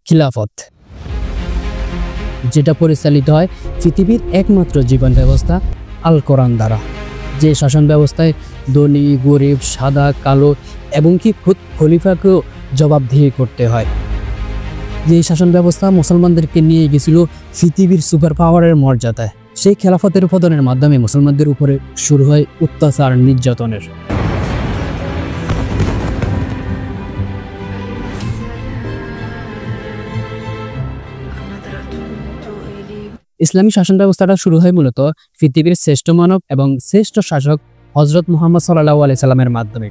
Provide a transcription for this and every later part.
খিলাফত, যেটা পরিচালিত হয় পৃথিবীর একমাত্র জীবন ব্যবস্থা আল কোরআন দ্বারা। যে শাসন ব্যবস্থায় ধনী গরিব সাদা কালো এবং কি খুদ খলিফাকেও জবাবদিহি করতে হয়। যে শাসন ব্যবস্থা মুসলমানদেরকে নিয়ে গেছিল পৃথিবীর সুপার পাওয়ারের মর্যাদায়। সেই খেলাফতের পতনের মাধ্যমে মুসলমানদের উপরে শুরু হয় অত্যাচার নির্যাতনের। ইসলামী শাসন ব্যবস্থাটা শুরু হয় মূলত পৃথিবীর শ্রেষ্ঠ মানব এবং শ্রেষ্ঠ শাসক হযরত মুহাম্মদ সাল্লাল্লাহু আলাইহি সাল্লামের মাধ্যমে।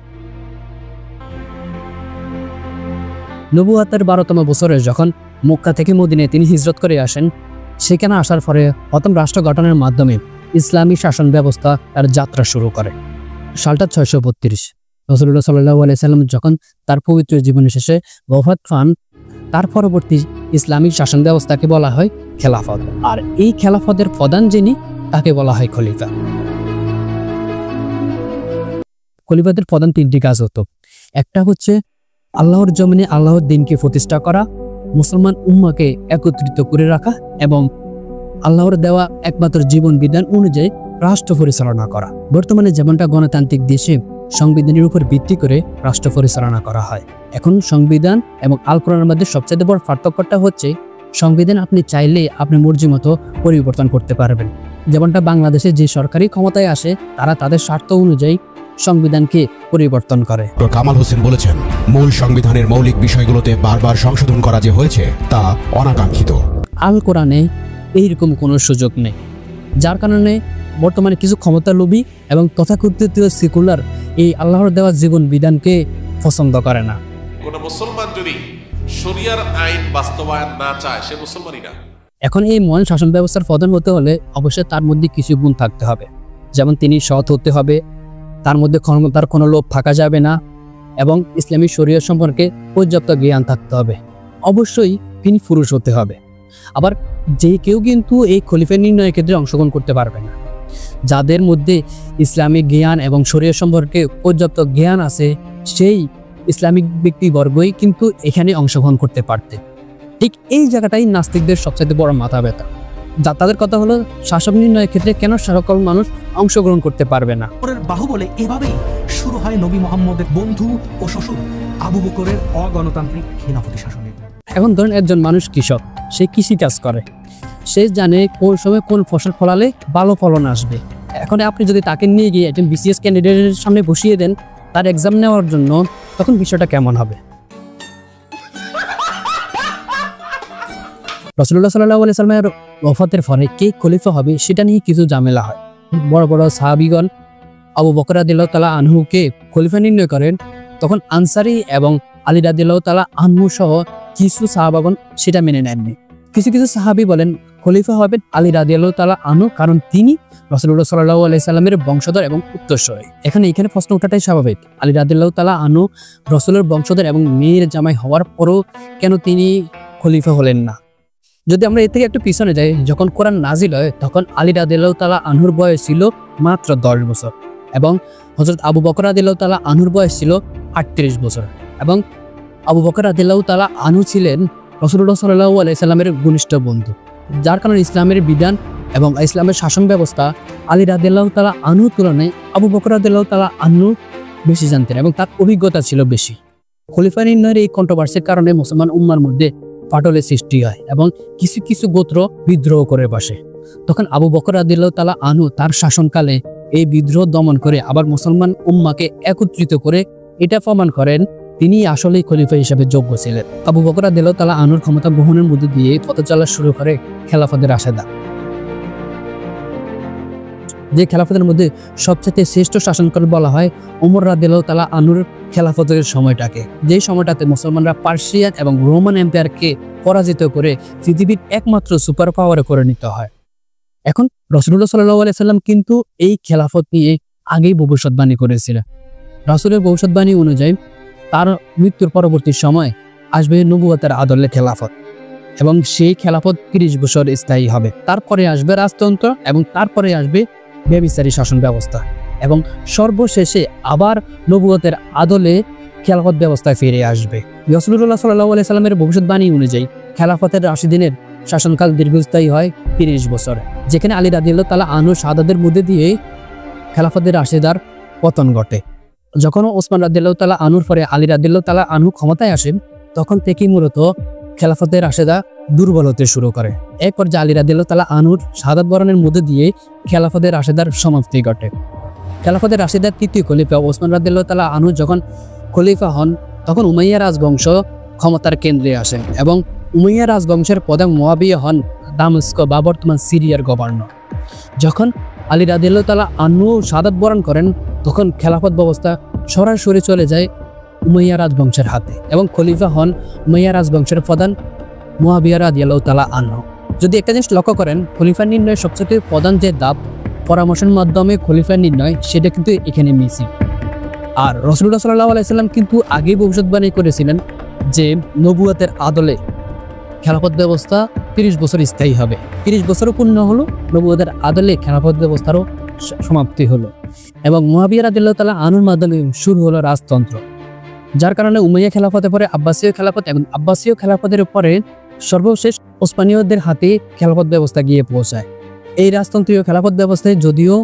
নবুয়তের 12তম বছরে যখন মক্কা থেকে মদিনায় তিনি হিজরত করে আসেন, সেখানে আসার পরে প্রথম রাষ্ট্র গঠনের মাধ্যমে ইসলামী শাসন ব্যবস্থা তার যাত্রা শুরু করে। সালটা 632। রাসূলুল্লাহ সাল্লাল্লাহু আলাইহি সাল্লাম যখন তার পবিত্র জীবনের শেষে ওফাত পান, তার পরবর্তী ইসলামী শাসন ব্যবস্থাকে বলা হয় খেলাফত। আর এই খেলাফতের প্রধান যিনি, তাকে বলা হয় খলিফা। খলিফাদের প্রধান 3টি কাজ হতো। একটা হচ্ছে আল্লাহর জমিনে আল্লাহর দ্বীনকে প্রতিষ্ঠা করা, মুসলমান উম্মাকে একত্রিত করে রাখা এবং আল্লাহর দেওয়া একমাত্র জীবন বিধান অনুযায়ী রাষ্ট্র পরিচালনা করা। বর্তমানে যেমনটা গণতান্ত্রিক দেশে সংবিধানের উপর ভিত্তি করে রাষ্ট্র পরিচালনা করা হয়, এখন সংবিধান এবং আল কোরআনের মধ্যে সবচেয়ে বড় পার্থক্যটা হচ্ছে সংবিধান আপনি চাইলে আপনি মর্জি মতো পরিবর্তন করতে পারবেন। যেমনটা বাংলাদেশে যে সরকারি ক্ষমতায় আসে তারা তাদের স্বার্থ অনুযায়ী সংবিধানকে পরিবর্তন করে। কামাল হোসেন বলেছেন, মূল সংবিধানের মৌলিক বিষয়গুলোতে বারবার সংশোধন করা যে হয়েছে তা অনাকাঙ্ক্ষিত। আল কোরআনে এইরকম কোনো সুযোগ নেই, যার কারণে বর্তমানে কিছু ক্ষমতালোভী এবং তথাকথিত সেকুলার এই আল্লাহর দেওয়া জীবন বিধানকে পছন্দ করে না। কোন মুসলমান যদি শরিয়ার আইন বাস্তবায়ন না চায়, সে মুসলমানই না। এখন এই মহান শাসন ব্যবস্থার প্রধান হতে হলে অবশ্যই তার মধ্যে কিছু গুণ থাকতে হবে, যেমন তিনি সৎ হতে হবে, তার মধ্যে ক্ষমতার কোনো লোভ থাকা যাবে না এবং ইসলামী শরিয়ত সম্পর্কে পর্যাপ্ত জ্ঞান থাকতে হবে। অবশ্যই তিনি পুরুষ হতে হবে। আবার যে কেউ কিন্তু এই খলিফা নির্ণয়ের ক্ষেত্রে অংশগ্রহণ করতে পারবে না। যাদের মধ্যে ইসলামিক জ্ঞান এবং শরিয়ত সম্পর্কে পর্যাপ্ত জ্ঞান আছে, সেই ইসলামিক ব্যক্তিবর্গই কিন্তু এখানে অংশগ্রহণ করতে পারতে। ঠিক এই জায়গাটাই নাস্তিকদের সবচেয়ে বড় মাথা ব্যথা। যা তাদের কথা হলো শাসক নির্ণয়ের ক্ষেত্রে কেন সকল মানুষ অংশগ্রহণ করতে পারবে না। বাহুবলে এভাবেই শুরু হয় নবী মুহাম্মদের বন্ধু ও শ্বশুর আবু বকরের অগণতান্ত্রিক খিলাফতি শাসনের। এখন ধরেন একজন মানুষ কৃষক, সে কৃষি কাজ করে, সে জানে কোন সময় কোন ফসল ফলালে ভালো ফলন আসবে। এখন আপনি যদি তাকে নিয়ে গিয়ে একজন বিসিএস ক্যান্ডিডেটের সামনে বসিয়ে দেন তার এক্সাম নেওয়ার জন্য, তখন বিষয়টা কেমন হবে? রাসূলুল্লাহ সাল্লাল্লাহু আলাইহি সাল্লামের ওফাতের পরে কে খলিফা হবে সেটা নিয়ে কিছু ঝামেলা হয়। বড় বড় সাহাবীগণ আবু বকর রাদিয়াল্লাহু তাআলা আনহুকে খলিফা নির্ণয় করেন, তখন আনসারী এবং আলী রাদিয়াল্লাহু তাআলা আনহু সহ কিছু সাহাবাগণ সেটা মেনে নেননি। কিছু কিছু সাহাবী বলেন খলিফা হবেন আলী রাদিয়াল্লাহু তাআলা আনহু, কারণ তিনি রাসূলুল্লাহ সাল্লাল্লাহু আলাইহি সাল্লামের বংশধর এবং উত্তরসূরি। এখানে প্রশ্ন ওঠাটাই স্বাভাবিক, আলী রাদিয়াল্লাহু তাআলা আনহু রাসূলের বংশধর এবং মেয়ের জামাই হওয়ার পরও কেন তিনি খলিফা হলেন না? যদি আমরা এর থেকে একটু পিছনে যাই, যখন কোরআন নাজিল হয় তখন আলী রাদিয়াল্লাহু তাআলা আনহুর বয়স ছিল মাত্র 10 বছর এবং হযরত আবু বকর রাদিয়াল্লাহু তাআলা আনহুর বয়স ছিল 38 বছর এবং আবু বকর রাদিয়াল্লাহু তাআলা আনহু ছিলেন রাসূলুল্লাহ সাল্লাল্লাহু আলাইহি সাল্লামের ঘনিষ্ঠ বন্ধু, যার কারণে ইসলামের বিধান এবং ইসলামের শাসন ব্যবস্থা আলী রাদিয়াল্লাহু তাআলা আনহুর তুলনায় আবু বকর রাদিয়াল্লাহু তাআলা আনহু বেশি জানতেন এবং তার অভিজ্ঞতা ছিল বেশি। খলিফা নির্ণয়ের এই কন্ট্রোভার্সির কারণে মুসলমান উম্মার মধ্যে ফাটলের সৃষ্টি হয় এবং কিছু কিছু গোত্র বিদ্রোহ করে বসে। তখন আবু বকর রাদিয়াল্লাহু তাআলা আনহু তার শাসনকালে এই বিদ্রোহ দমন করে আবার মুসলমান উম্মাকে একত্রিত করে এটা প্রমাণ করেন তিনি আসলেই খলিফা হিসেবে যোগ্য ছিলেন। আবু বকর রাদিয়াল্লাহু তাআলা আনহুর ক্ষমতা গ্রহণের মধ্যে দিয়ে পথ চলা শুরু করে খেলাফতের রাশেদা। যে খেলাফতের মধ্যে সবচেয়ে শ্রেষ্ঠ শাসনকাল বলা হয় ওমর রাদিয়াল্লাহু তাআলা আনহুর খেলাফতের সময়টাকে, যে সময়টাতে মুসলমানরা পার্সিয়ান এবং রোমান এম্পায়ারকে পরাজিত করে পৃথিবীর একমাত্র সুপার পাওয়ারে করে নিতে হয়। এখন রাসূলুল্লাহ সাল্লাল্লাহু আলাইহি সাল্লাম কিন্তু এই খেলাফত নিয়ে আগেই ভবিষ্যৎবাণী করেছিলেন। রাসূলের ভবিষ্যৎবাণী অনুযায়ী তার মৃত্যুর পরবর্তী সময় আসবে নবুয়তের আদলে খেলাফত এবং সেই খেলাফত 30 বছর স্থায়ী হবে। তারপরে আসবে রাজতন্ত্র এবং তারপরে আসবে ব্যভিচারী শাসন ব্যবস্থা এবং সর্বশেষে আবার নবুয়তের আদলে খেলাফত ব্যবস্থায় ফিরে আসবে। রাসূলুল্লাহ সাল্লাল্লাহু আলাইহি সাল্লামের ভবিষ্যৎবাণী অনুযায়ী খেলাফতের রাশিদিনের শাসনকাল দীর্ঘস্থায়ী হয় 30 বছর, যেখানে আলী রাদিয়াল্লাহু তাআলা আনহু শাহাদাতের মধ্যে দিয়ে খেলাফতের রাশিদার পতন ঘটে। যখন ওসমান রাদিয়াল্লাহু তাআলা আনহুর পরে আলী রাদিয়াল্লাহু তাআলা আনহু ক্ষমতায় আসেন, তখন থেকেই মূলত খেলাফতের রাশিদা দুর্বল হতে শুরু করে। এক পর্যায়ে আলী রাদিয়াল্লাহু তাআলা আনহুর শাহাদাত বরণের মধ্যে দিয়ে খেলাফতের রাশিদার সমাপ্তি ঘটে। খেলাফতের রাশিদার তৃতীয় খলিফা ওসমান রাদিয়াল্লাহু তাআলা আনহু যখন খলিফা হন, তখন উমাইয়া রাজবংশ ক্ষমতার কেন্দ্রে আসে এবং উমাইয়া রাজবংশের প্রধান মুয়াবিয়া হন দামেস্ক বা বর্তমান সিরিয়ার গভর্নর। যখন আলী রাদিয়াল্লাহু তাআলা আনহু শাহাদাত বরণ করেন, তখন খেলাফত ব্যবস্থা সরাসরি চলে যায় উমাইয়া রাজবংশের হাতে এবং খলিফা হন উমাইয়া রাজবংশের প্রধান মুয়াবিয়া রাদিয়াল্লাহু তাআলা আনহু। যদি একটা জিনিস লক্ষ্য করেন, খলিফা নির্ণয় সবচেয়ে প্রধান যে ধাপ পরামর্শের মাধ্যমে খলিফা নির্ণয়, সেটা কিন্তু এখানে মিসিং। আর রাসূলুল্লাহ সাল্লাল্লাহু আলাইহি সাল্লাম কিন্তু আগেই ভবিষ্যৎবাণী করেছিলেন যে নবুয়তের আদলে খেলাফত ব্যবস্থা 30 বছর স্থায়ী হবে। 30 বছরও পূর্ণ হলো, নবুয়তের আদলে খেলাফত ব্যবস্থারও সমাপ্তি হলো এবং মুয়াবিয়া রাদিয়াল্লাহু তাআলা আনহুর মাধ্যমে শুরু হলো রাজতন্ত্র, যার কারণে উমাইয়া খেলাফতের পরে আব্বাসীয় খেলাফত এবং আব্বাসীয় খেলাফতের পরে সর্বশেষ ওসমানীয়দের হাতে খেলাফত ব্যবস্থা গিয়ে পৌঁছায়। এই রাজতন্ত্রীয় খেলাফত ব্যবস্থায় যদিও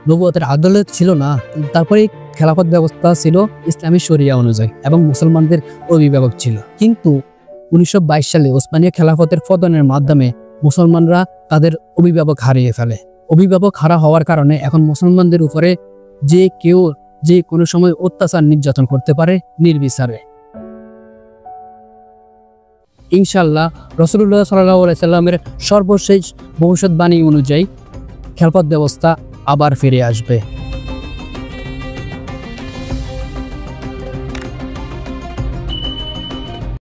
নবুয়তের আদলে ছিল না, তারপরে খেলাফত ব্যবস্থা ছিল ইসলামী শরিয়া অনুযায়ী এবং মুসলমানদের অভিভাবক ছিল। কিন্তু 1922 সালে ওসমানীয় খেলাফতের পতনের মাধ্যমে মুসলমানরা তাদের অভিভাবক হারিয়ে ফেলে। অভিভাবক হারা হওয়ার কারণে এখন মুসলমানদের উপরে যে কেউ যে কোনো সময় অত্যাচার নির্যাতন করতে পারে নির্বিচারে। ইনশাআল্লাহ রাসূলুল্লাহ সাল্লাল্লাহু আলাইহি সাল্লামের সর্বশেষ ভবিষ্যৎবাণী অনুযায়ী খেলাফত ব্যবস্থা আবার ফিরে আসবে।